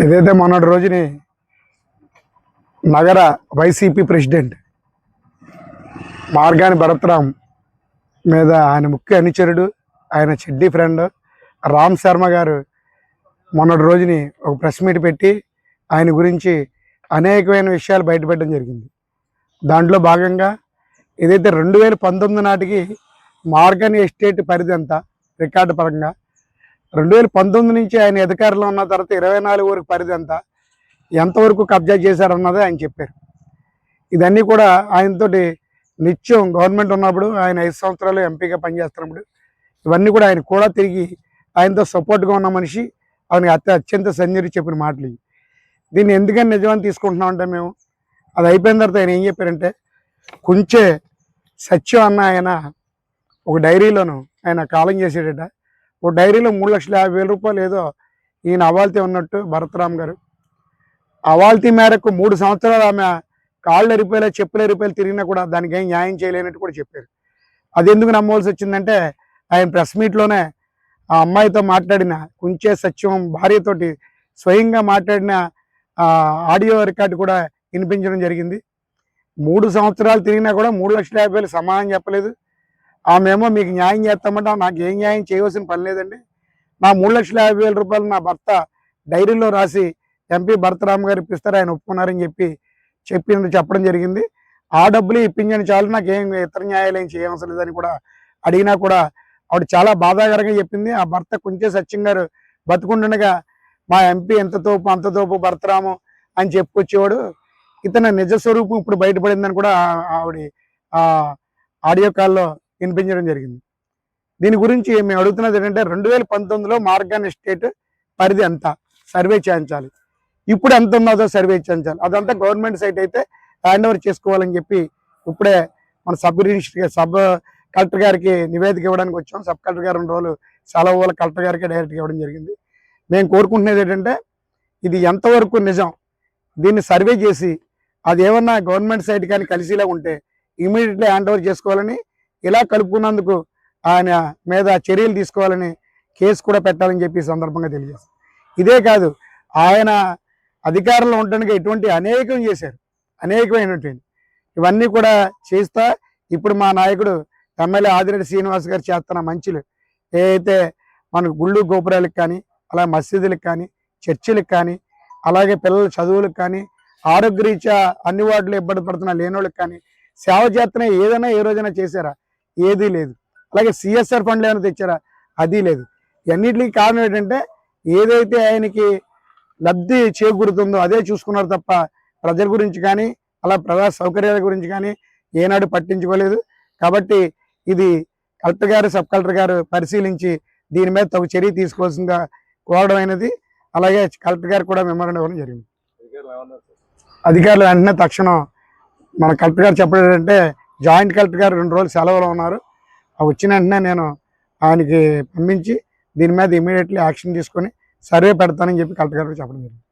ఏదైతే మొన్నటి రోజుని నగర వైసీపీ ప్రెసిడెంట్ మార్గాని భరత్రామ్ మీద ఆయన ముఖ్య అనుచరుడు, ఆయన చెడ్డీ ఫ్రెండ్ రామ్ శర్మ గారు మొన్నటి రోజుని ఒక ప్రెస్ మీట్ పెట్టి ఆయన గురించి అనేకమైన విషయాలు బయటపెట్టడం జరిగింది. దాంట్లో భాగంగా ఏదైతే 2019 నాటికి మార్గాని ఎస్టేట్ పరిధి అంతా రికార్డు పరంగా 2019 నుంచి ఆయన అధికారంలో ఉన్న తర్వాత 24 వరకు పరిధి అంతా ఎంతవరకు కబ్జా చేశారన్నది ఆయన చెప్పారు. ఇదన్నీ కూడా ఆయనతోటి నిత్యం గవర్నమెంట్ ఉన్నప్పుడు ఆయన 5 సంవత్సరాలు ఎంపీగా పనిచేస్తున్నప్పుడు ఇవన్నీ కూడా ఆయన కూడా తిరిగి ఆయనతో సపోర్ట్గా ఉన్న మనిషి ఆయన అత్యంత సన్నిధి చెప్పిన మాటలు. దీన్ని ఎందుకని నిజమని తీసుకుంటున్నామంటే మేము అది అయిపోయిన తర్వాత ఆయన ఏం చెప్పారంటే కుంచే సత్యం అన్న ఆయన ఒక డైరీలోను ఆయన కాలం చేసేటట. ఒక డైరీలో 3,50,000 రూపాయలు ఏదో ఈయన అవాల్తీ ఉన్నట్టు భరత్రామ్ గారు అవాల్తీ మేరకు 3 సంవత్సరాలు ఆమె కాళ్ళు ఎరిపోయేలా చెప్పులు ఎరిపోయేలా తిరిగినా కూడా దానికి ఏం న్యాయం చేయలేనట్టు కూడా చెప్పారు. అది ఎందుకు నమ్మవలసి వచ్చిందంటే ఆయన ప్రెస్ మీట్లోనే ఆ అమ్మాయితో మాట్లాడిన కుంచే సత్యం భార్యతోటి స్వయంగా మాట్లాడిన ఆడియో రికార్డు కూడా వినిపించడం జరిగింది. 3 సంవత్సరాలు తిరిగినా కూడా 3,50,000 సమాధానం చెప్పలేదు. ఆమెమో మీకు న్యాయం చేస్తామంటే నాకు ఏం న్యాయం చేయవలసిన పని లేదండి, నా 3,50,000 రూపాయలు నా భర్త డైరీలో రాసి ఎంపీ భరత్రామ్ గారు ఇప్పిస్తారు, ఆయన ఒప్పుకున్నారని చెప్పడం జరిగింది. ఆ డబ్బులు ఇప్పించని చాలు, నాకు ఏం ఇతర న్యాయాలు ఏం చేయవలసిన లేదని కూడా అడిగినా కూడా ఆవిడ చాలా బాధాకరంగా చెప్పింది. ఆ భర్త కుంచే సత్యం గారు బతుకుండగా మా ఎంపీ ఎంత తోపు అంత తోపు భరత్రాము అని చెప్పుకొచ్చేవాడు, ఇతని నిజ స్వరూపం ఇప్పుడు బయటపడిందని కూడా ఆవిడ ఆ ఆడియో కాల్లో వినిపించడం జరిగింది. దీని గురించి మేము అడుగుతున్నది ఏంటంటే 2019లో మార్గాన్ ఎస్టేట్ పరిధి ఎంత సర్వే చేయించాలి, ఇప్పుడు ఎంత ఉన్నదో సర్వే చేయించాలి, అదంతా గవర్నమెంట్ సైట్ అయితే హ్యాండ్ ఓవర్ చేసుకోవాలని చెప్పి ఇప్పుడే మన సబ్ కలెక్టర్ గారికి నివేదిక ఇవ్వడానికి వచ్చాం. సబ్ కలెక్టర్ గారు 2 రోజులు సెలవు వల్ల కలెక్టర్ గారికి డైరెక్ట్గా ఇవ్వడం జరిగింది. మేము కోరుకుంటున్నది ఏంటంటే ఇది ఎంతవరకు నిజం, దీన్ని సర్వే చేసి అది ఏమన్నా గవర్నమెంట్ సైట్ కానీ కలిసిలా ఉంటే ఇమీడియట్లీ హ్యాండ్ ఓవర్ చేసుకోవాలని, ఇలా కలుపుకున్నందుకు ఆయన మీద చర్యలు తీసుకోవాలని కేసు కూడా పెట్టాలని చెప్పి సందర్భంగా తెలియజేస్తాం. ఇదే కాదు, ఆయన అధికారంలో ఉండడానికి ఎటువంటి అనేకం చేశారు, అనేకమైనటువంటి ఇవన్నీ కూడా చేస్తా ఇప్పుడు మా నాయకుడు ఎమ్మెల్యే ఆదిరెడ్డి శ్రీనివాస్ గారు చేస్తున్న మంచిలు ఏదైతే మనకు గుళ్ళు గోపురాలకు కానీ అలా మసీదులకు కానీ చర్చిలకు కానీ అలాగే పిల్లల చదువులకు కానీ ఆరోగ్యరీత్యా అన్ని వాటిలో ఇబ్బంది పడుతున్న లేనోళ్ళకి కానీ సేవ చేస్తున్న ఏదైనా ఏ రోజైనా చేశారా? ఏదీ లేదు. అలాగే సిఎస్ఆర్ ఫండ్లు ఏమైనా తెచ్చారా? అది లేదు. ఇవన్నిటికి కారణం ఏంటంటే ఏదైతే ఆయనకి లబ్ధి చేకూరుతుందో అదే చూసుకున్నారు తప్ప ప్రజల గురించి కానీ అలా ప్రజా సౌకర్యాల గురించి కానీ ఏనాడు పట్టించుకోలేదు. కాబట్టి ఇది కలెక్టర్ గారు సబ్ కలెక్టర్ గారు పరిశీలించి దీని మీద తగు చర్య తీసుకోవాల్సిందిగా కోరడం అయినది. అలాగే కలెక్టర్ గారు కూడా మెమోరాండం ఇవ్వడం జరిగింది. అధికారులు వెంటనే తక్షణం మన కలెక్టర్ గారు చెప్పడం ఏంటంటే జాయింట్ కలెక్టర్ గారు 2 రోజులు సెలవులో ఉన్నారు, వచ్చిన వెంటనే నేను ఆయనకి పంపించి దీని మీద ఇమీడియట్లీ యాక్షన్ తీసుకొని సర్వే పెడతానని చెప్పి కలెక్టర్ గారు చెప్పడం జరిగింది.